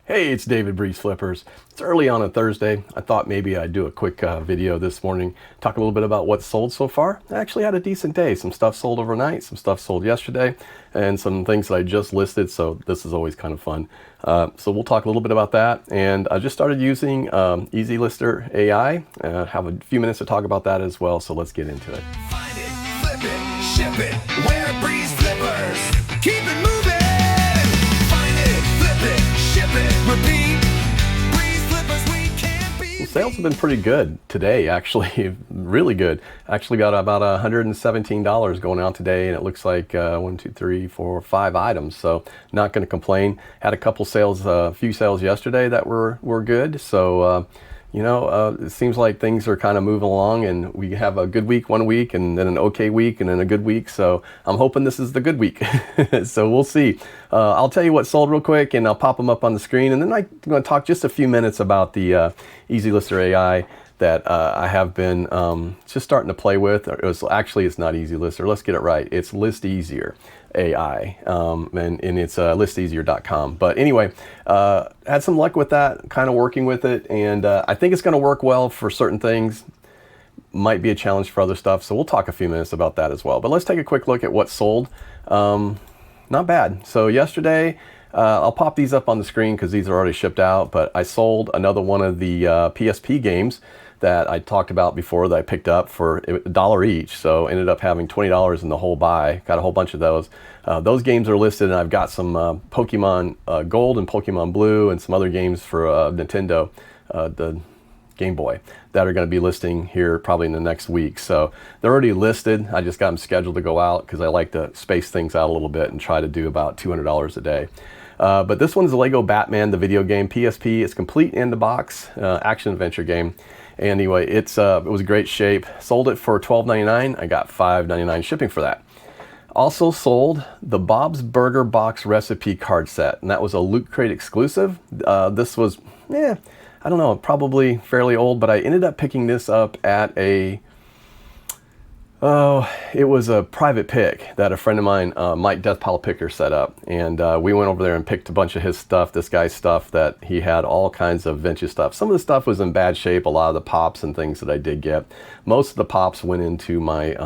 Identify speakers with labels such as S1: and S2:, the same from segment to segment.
S1: Hey, it's David BreezeFlippers. It's early on a Thursday. I thought maybe I'd do a quick video this morning, talk a little bit about what's sold so far. I actually had a decent day. Some stuff sold overnight, some stuff sold yesterday, and some things that I just listed, so this is always kind of fun. So we'll talk a little bit about that. And I just started using EasyLister AI. Have a few minutes to talk about that as well, so let's get into it.
S2: Find it, flip it, ship it, wear BreezeFlippers. Keep it moving. Find it, flip it, ship it, repeat. BreezeFlippers, we can't be.
S1: Sales have been pretty good today, actually, really good. Actually got about $117 going out today, and it looks like 1, 2, 3, 4, 5 items. So not going to complain. Had a couple sales, a few sales yesterday that were good. So it seems like things are kind of moving along, and we have a good week one week, and then an okay week, and then a good week. So I'm hoping this is the good week. So we'll see. I'll tell you what sold real quick, and I'll pop them up on the screen, and then I'm going to talk just a few minutes about the EasyLister AI that I have been just starting to play with. It's not EasyLister. Let's get it right. It's List Easier AI, and it's listeasier.com. But anyway, had some luck with that, kind of working with it, and I think it's going to work well for certain things. Might be a challenge for other stuff, so we'll talk a few minutes about that as well. But let's take a quick look at what sold. Not bad. So yesterday, I'll pop these up on the screen because these are already shipped out, but I sold another one of the PSP games that I talked about before that I picked up for $1 each. So ended up having $20 in the whole buy. Got a whole bunch of those. Those games are listed, and I've got some Pokemon Gold and Pokemon Blue and some other games for Nintendo, the Game Boy, that are going to be listing here probably in the next week. So they're already listed. I just got them scheduled to go out because I like to space things out a little bit and try to do about $200 a day. But this one's the Lego Batman, the video game, PSP. It's complete in the box, action adventure game. Anyway, it was great shape. Sold it for $12.99. I got $5.99 shipping for that. Also sold the Bob's Burger Box recipe card set, and that was a Loot Crate exclusive. This was, I don't know, probably fairly old, but I ended up picking this up at it was a private pick that a friend of mine, Mike Deathpile Picker, set up, and we went over there and picked a bunch of his stuff, this guy's stuff, that he had all kinds of vintage stuff. Some of the stuff was in bad shape, a lot of the pops and things that I did get. Most of the pops went into my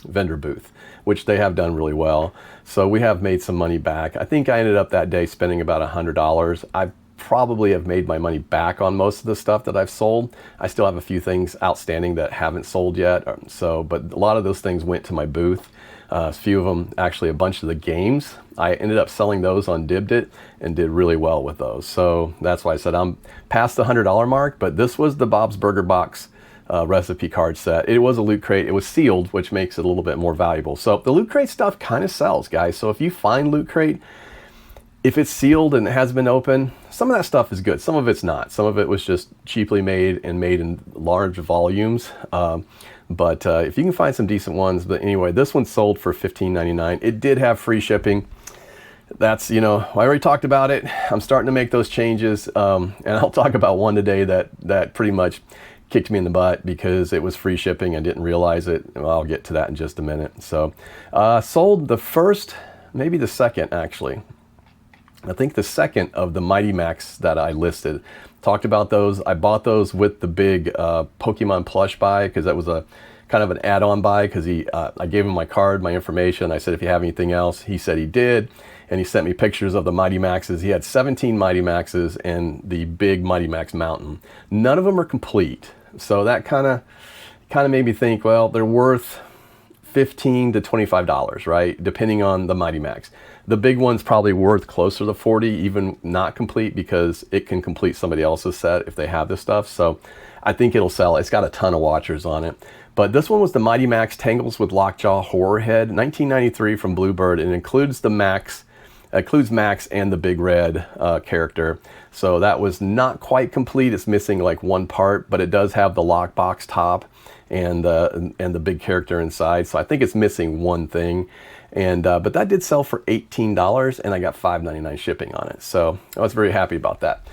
S1: vendor booth, which they have done really well. So we have made some money back. I think I ended up that day spending about $100. I probably have made my money back on most of the stuff that I've sold. I still have a few things outstanding that haven't sold yet. But a lot of those things went to my booth. A few of them, actually a bunch of the games, I ended up selling those on Dibdit and did really well with those. So that's why I said I'm past the $100 mark, but this was the Bob's Burger Box recipe card set. It was a Loot Crate. It was sealed, which makes it a little bit more valuable. So the Loot Crate stuff kind of sells, guys. So if you find Loot Crate, if it's sealed and it has been open, some of that stuff is good. Some of it's not. Some of it was just cheaply made and made in large volumes. But if you can find some decent ones. But anyway, this one sold for $15.99. It did have free shipping. That's, I already talked about it. I'm starting to make those changes. And I'll talk about one today that pretty much kicked me in the butt because it was free shipping. I didn't realize it. Well, I'll get to that in just a minute. So sold the first, maybe the second actually. I think the second of the Mighty Max that I listed. Talked about those. I bought those with the big Pokemon plush buy because that was a kind of an add-on buy because I gave him my card, my information. I said, if you have anything else, he said he did. And he sent me pictures of the Mighty Maxes. He had 17 Mighty Maxes and the big Mighty Max Mountain. None of them are complete. So that kind of made me think, well, they're worth $15 to $25, right? Depending on the Mighty Max. The big one's probably worth closer to 40, even not complete, because it can complete somebody else's set if they have this stuff. So I think it'll sell. It's got a ton of watchers on it. But this one was the Mighty Max Tangles with Lockjaw Horror Head, 1993 from Bluebird, and includes the Max, Max and the Big Red character. So that was not quite complete. It's missing like one part, but it does have the lockbox top and the big character inside. So I think it's missing one thing. And but that did sell for $18, and I got $5.99 shipping on it. So I was very happy about that.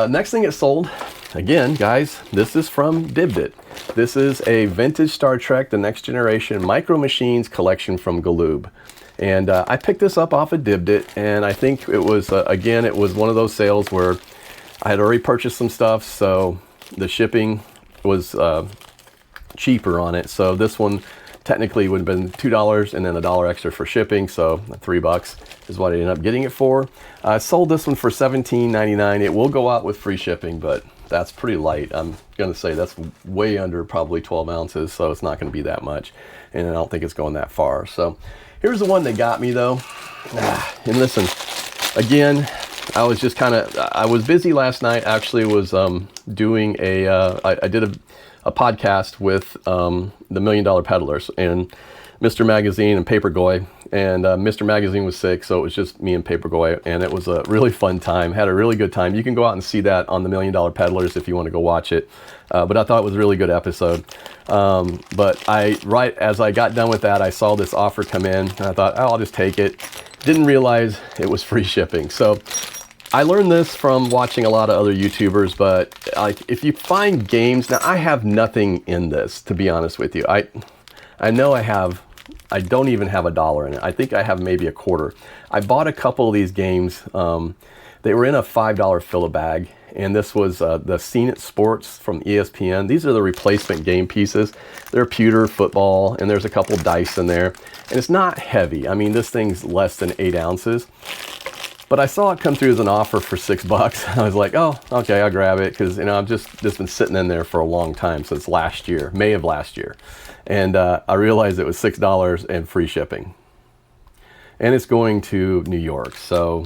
S1: Next thing it sold, again, guys, this is from Dibdit. This is a vintage Star Trek The Next Generation Micro Machines collection from Galoob. And I picked this up off of Dibdit, and I think it was, again, it was one of those sales where I had already purchased some stuff, so the shipping was cheaper on it. So this one technically would have been $2 and then $1 extra for shipping, so $3 is what I ended up getting it for. I sold this one for $17.99. It will go out with free shipping, but that's pretty light. I'm gonna say that's way under probably 12 ounces, so it's not gonna be that much, and I don't think it's going that far. So here's the one that got me though. And listen, again, I was just I was busy last night. Actually was doing I did a podcast with the $1 Million Peddlers and Mr. Magazine and Papergoy, and Mr. Magazine was sick, so it was just me and Papergoy, and it was a really fun time. Had a really good time. You can go out and see that on the $1 Million Peddlers if you want to go watch it. But I thought it was a really good episode. But right as I got done with that, I saw this offer come in, and I thought, oh, I'll just take it. Didn't realize it was free shipping. So I learned this from watching a lot of other YouTubers, but if you find games, now I have nothing in this, to be honest with you. I know I don't even have $1 in it. I think I have maybe a quarter. I bought a couple of these games. They were in a $5 fill-a-bag, and this was the Seen It Sports from ESPN. These are the replacement game pieces. They're pewter football, and there's a couple dice in there. And it's not heavy. I mean, this thing's less than 8 ounces. But I saw it come through as an offer for $6. I was like, oh, okay, I'll grab it, because I've just been sitting in there for a long time, since last year, May of last year. And I realized it was $6 and free shipping. And it's going to New York, so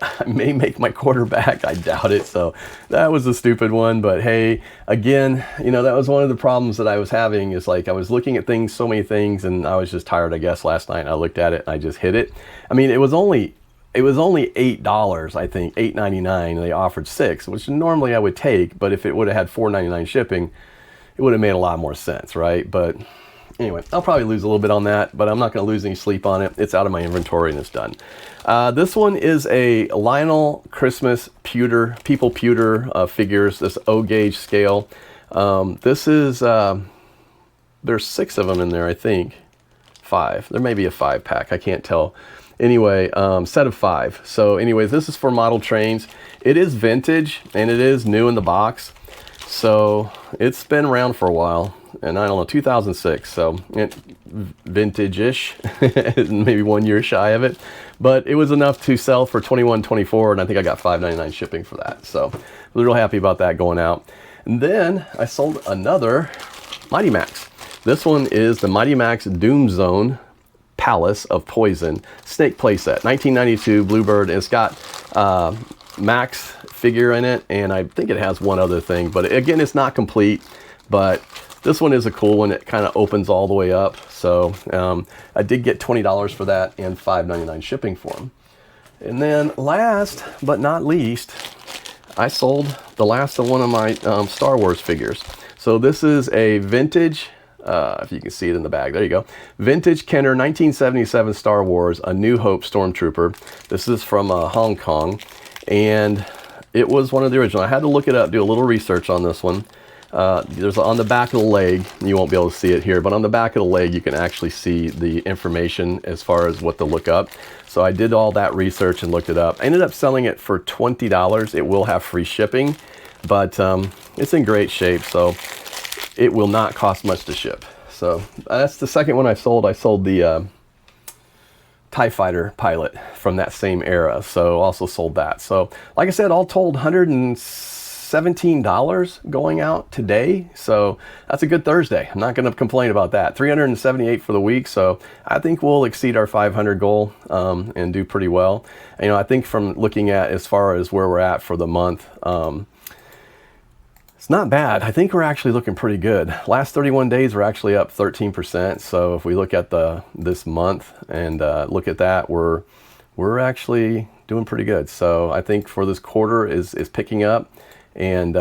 S1: I may make my quarter back. I doubt it. So that was a stupid one. But hey, again, that was one of the problems that I was having, is like I was looking at things, so many things, and I was just tired, I guess, last night. I looked at it and I just hit it. I mean, it was only $8, I think, $8.99, and they offered $6, which normally I would take, but if it would have had $4.99 shipping, it would have made a lot more sense, right? But anyway, I'll probably lose a little bit on that, but I'm not going to lose any sleep on it. It's out of my inventory and it's done. This one is a Lionel Christmas pewter figures, this O-gauge scale. This is, there's 6 of them in there, I think. 5. There may be a 5-pack, I can't tell. Anyway, set of 5. So anyways, this is for model trains. It is vintage, and it is new in the box. So it's been around for a while, and I don't know, 2006, so vintage-ish, maybe 1 year shy of it, but it was enough to sell for $21.24, and I think I got $5.99 shipping for that, so I was real happy about that going out. And then I sold another Mighty Max. This one is the Mighty Max Doom Zone Palace of Poison Snake playset, 1992 Bluebird, and it's got Max figure in it, and I think it has one other thing, but again, it's not complete. But this one is a cool one. It kind of opens all the way up. So I did get $20 for that and $5.99 shipping for them. And then last but not least, I sold the last of one of my Star Wars figures. So this is a vintage, if you can see it in the bag, there you go. Vintage Kenner 1977 Star Wars, A New Hope Stormtrooper. This is from Hong Kong, and it was one of the original. I had to look it up, do a little research on this one. There's on the back of the leg, you won't be able to see it here, but on the back of the leg you can actually see the information as far as what to look up. So I did all that research and looked it up. I ended up selling it for $20. It will have free shipping, but it's in great shape, so it will not cost much to ship. So that's the second one I sold. I sold the TIE Fighter pilot from that same era, so also sold that. So like I said, all told, $117 going out today, so that's a good Thursday. I'm not going to complain about that. $378 for the week, so I think we'll exceed our 500 goal and do pretty well. And, I think from looking at as far as where we're at for the month, it's not bad. I think we're actually looking pretty good. Last 31 days, we're actually up 13%. So if we look at this month and look at that, we're actually doing pretty good. So I think for this quarter is picking up, and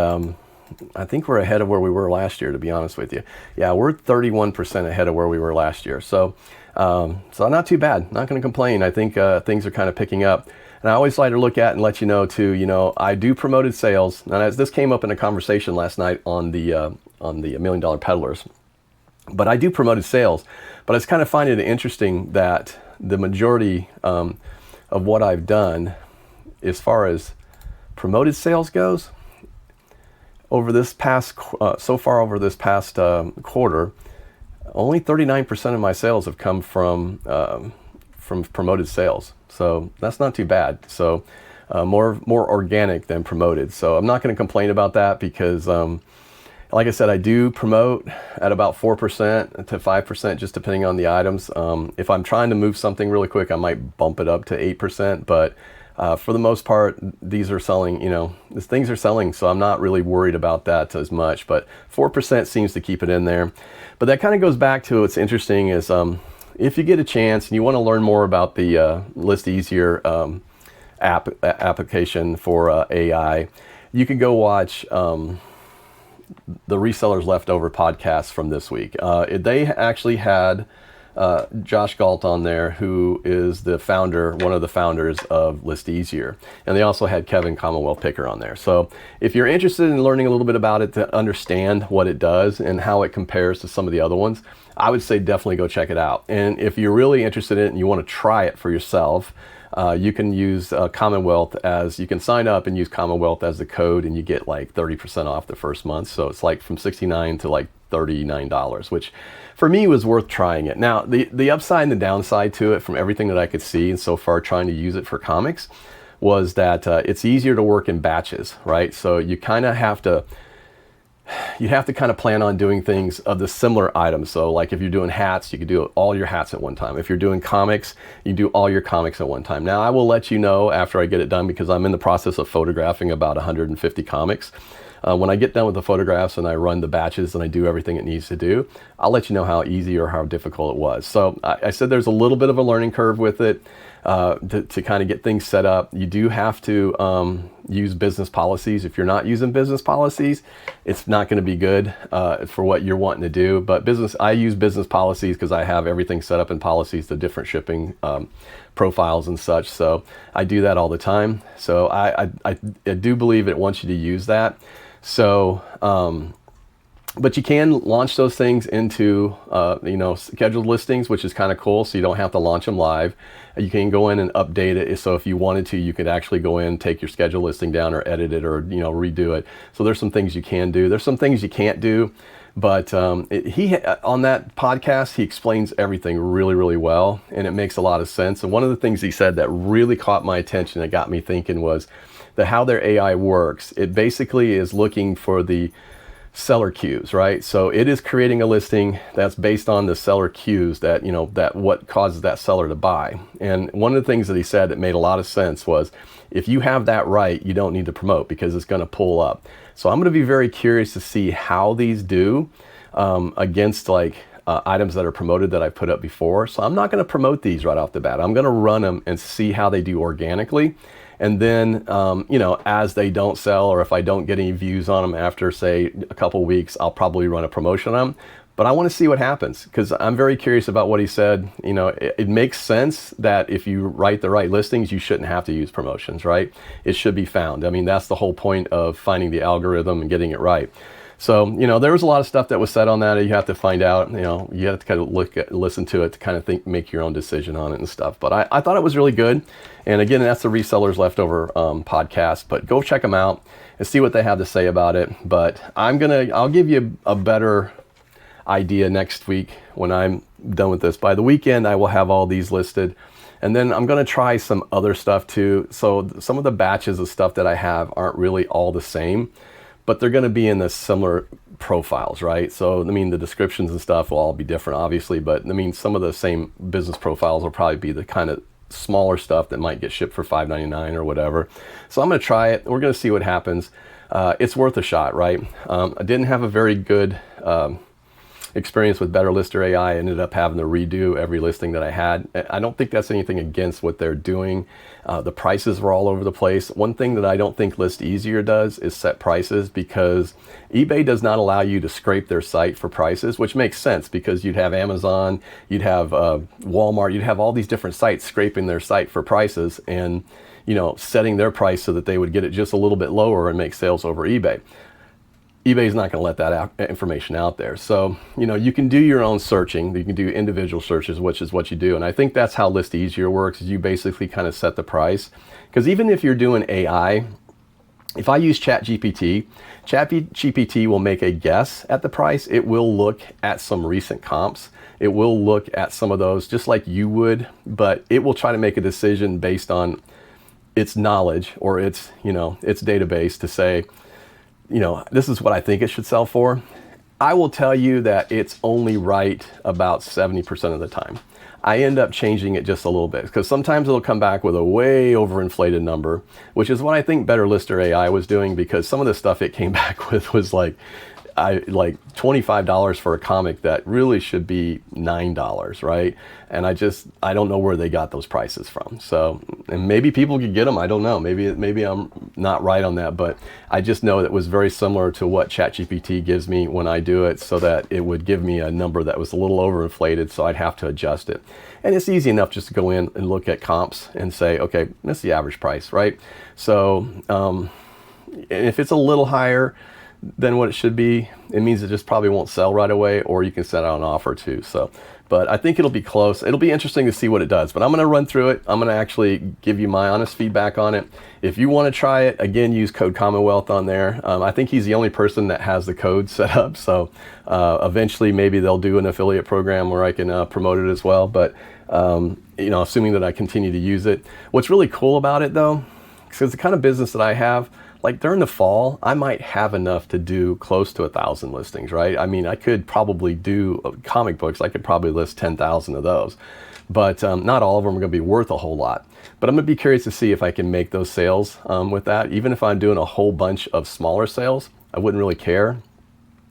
S1: I think we're ahead of where we were last year, to be honest with you. Yeah, we're 31% ahead of where we were last year. So not too bad. Not going to complain. I think things are kind of picking up. And I always like to look at and let you know too, I do promoted sales. And as this came up in a conversation last night on the $1 Million Peddlers, but I do promoted sales. But I was kind of finding it interesting that the majority of what I've done as far as promoted sales goes, over this past so far over this past quarter, only 39% of my sales have come from promoted sales. So that's not too bad. So more organic than promoted. So I'm not going to complain about that because like I said, I do promote at about 4% to 5%, just depending on the items. If I'm trying to move something really quick, I might bump it up to 8%, but for the most part, these are selling, these things are selling, so I'm not really worried about that as much, but 4% seems to keep it in there. But that kind of goes back to what's interesting is if you get a chance and you want to learn more about the List Easier application for AI, you can go watch the Resellers Leftover podcast from this week. They actually had Josh Galt on there, who is one of the founders of List Easier. And they also had Kevin Commonwealth Picker on there. So if you're interested in learning a little bit about it to understand what it does and how it compares to some of the other ones, I would say definitely go check it out. And if you're really interested in it and you want to try it for yourself, you can use Commonwealth you can sign up and use Commonwealth as the code, and you get like 30% off the first month. So it's like from $69 to like $39, which for me was worth trying it. Now, the upside and the downside to it from everything that I could see and so far trying to use it for comics was that it's easier to work in batches, right? So you kind of have to kind of plan on doing things of the similar items. So like if you're doing hats, you could do all your hats at one time. If you're doing comics, you do all your comics at one time. Now I will let you know after I get it done, because I'm in the process of photographing about 150 comics. When I get done with the photographs and I run the batches and I do everything it needs to do, I'll let you know how easy or how difficult it was. So I said there's a little bit of a learning curve with it to kind of get things set up. You do have to use business policies. If you're not using business policies, it's not going to be good for what you're wanting to do. But I use business policies because I have everything set up in policies, the different shipping profiles and such. So I do that all the time. So I do believe it wants you to use that. So, but you can launch those things into, scheduled listings, which is kind of cool. So you don't have to launch them live. You can go in and update it. So if you wanted to, you could actually go in, take your scheduled listing down or edit it or, redo it. So there's some things you can do. There's some things you can't do. But on that podcast, he explains everything really, really well, and it makes a lot of sense. And one of the things he said that really caught my attention, that got me thinking, was that how their AI works. It basically is looking for the seller cues, right? So it is creating a listing that's based on the seller cues that, that what causes that seller to buy. And one of the things that he said that made a lot of sense was, if you have that right, you don't need to promote because it's going to pull up. So I'm going to be very curious to see how these do against items that are promoted that I put up before. So I'm not going to promote these right off the bat. I'm going to run them and see how they do organically. And then, as they don't sell, or if I don't get any views on them after, say, a couple weeks, I'll probably run a promotion on them. But I want to see what happens, because I'm very curious about what he said. It makes sense that if you write the right listings, you shouldn't have to use promotions, right? It should be found. I mean, that's the whole point of finding the algorithm and getting it right. So, there was a lot of stuff that was said on that. You have to find out, you have to kind of listen to it to kind of make your own decision on it and stuff. But I thought it was really good. And again, that's the Resellers Leftover podcast, but go check them out and see what they have to say about it. But I'll give you a better idea next week when I'm done with this. By the weekend, I will have all these listed. And then I'm going to try some other stuff too. So some of the batches of stuff that I have aren't really all the same, but they're going to be in the similar profiles, right? So, the descriptions and stuff will all be different, obviously, but some of the same business profiles will probably be the kind of smaller stuff that might get shipped for $5.99 or whatever. So I'm going to try it. We're going to see what happens. It's worth a shot, right? I didn't have a very good experience with Better Lister AI. I ended up having to redo every listing that I had. I don't think that's anything against what they're doing. The prices were all over the place. One thing that I don't think List Easier does is set prices, because eBay does not allow you to scrape their site for prices, which makes sense because you'd have Amazon, you'd have Walmart, you'd have all these different sites scraping their site for prices and, setting their price so that they would get it just a little bit lower and make sales over eBay. eBay's not going to let that information out there. So, you can do your own searching. You can do individual searches, which is what you do. And I think that's how List Easier works, is you basically kind of set the price. Because even if you're doing AI, if I use ChatGPT will make a guess at the price. It will look at some recent comps. It will look at some of those just like you would, but it will try to make a decision based on its knowledge or its, its database to say, this is what I think it should sell for. I will tell you that it's only right about 70% of the time. I end up changing it just a little bit because sometimes it'll come back with a way overinflated number, which is what I think Better Lister AI was doing, because some of the stuff it came back with was like $25 for a comic that really should be $9, right? And I don't know where they got those prices from. So, and maybe people could get them, I don't know. Maybe I'm not right on that, but I just know that it was very similar to what ChatGPT gives me when I do it, so that it would give me a number that was a little overinflated, so I'd have to adjust it. And it's easy enough just to go in and look at comps and say, okay, that's the average price, right? So, and if it's a little higher than what it should be, it means it just probably won't sell right away, or you can set out an offer too. So, but I think it'll be close. It'll be interesting to see what it does, but I'm going to run through it. I'm going to actually give you my honest feedback on it. If you want to try it, again, use code Commonwealth on there. I think he's the only person that has the code set up. So eventually maybe they'll do an affiliate program where I can promote it as well. But, assuming that I continue to use it. What's really cool about it though, because the kind of business that I have, like during the fall, I might have enough to do close to 1,000 listings, right? I mean, I could probably do comic books. I could probably list 10,000 of those, but not all of them are going to be worth a whole lot. But I'm going to be curious to see if I can make those sales with that. Even if I'm doing a whole bunch of smaller sales, I wouldn't really care,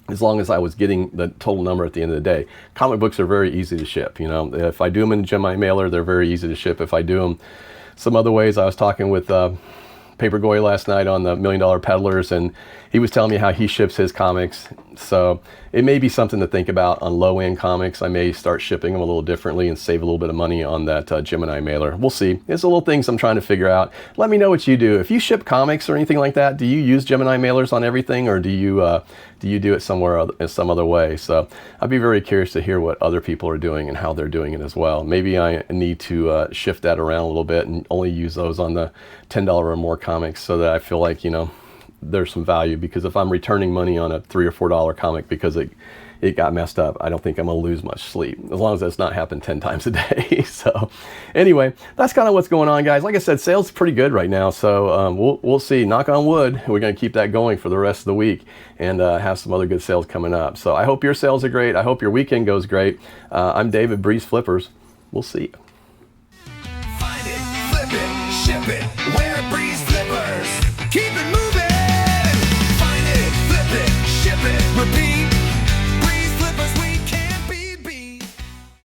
S1: as long as I was getting the total number at the end of the day. Comic books are very easy to ship. If I do them in a Gemini mailer, they're very easy to ship. If I do them some other ways, I was talking with Papergoy last night on the $1 Million Peddlers, and he was telling me how he ships his comics. So it may be something to think about on low-end comics. I may start shipping them a little differently and save a little bit of money on that Gemini mailer. We'll see. It's the little things I'm trying to figure out. Let me know what you do. If you ship comics or anything like that, do you use Gemini mailers on everything, or do you do it somewhere in some other way? So I'd be very curious to hear what other people are doing and how they're doing it as well. Maybe I need to shift that around a little bit and only use those on the $10 or more comics, so that I feel like, there's some value. Because if I'm returning money on a $3 or $4 comic because it got messed up, I don't think I'm gonna lose much sleep, as long as that's not happened 10 times a day. So anyway, that's kind of what's going on, guys. Like I said, sales is pretty good right now. So we'll see, knock on wood, we're gonna keep that going for the rest of the week and have some other good sales coming up. So I hope your sales are great. I hope your weekend goes great. I'm David, BreezeFlippers. We'll see you.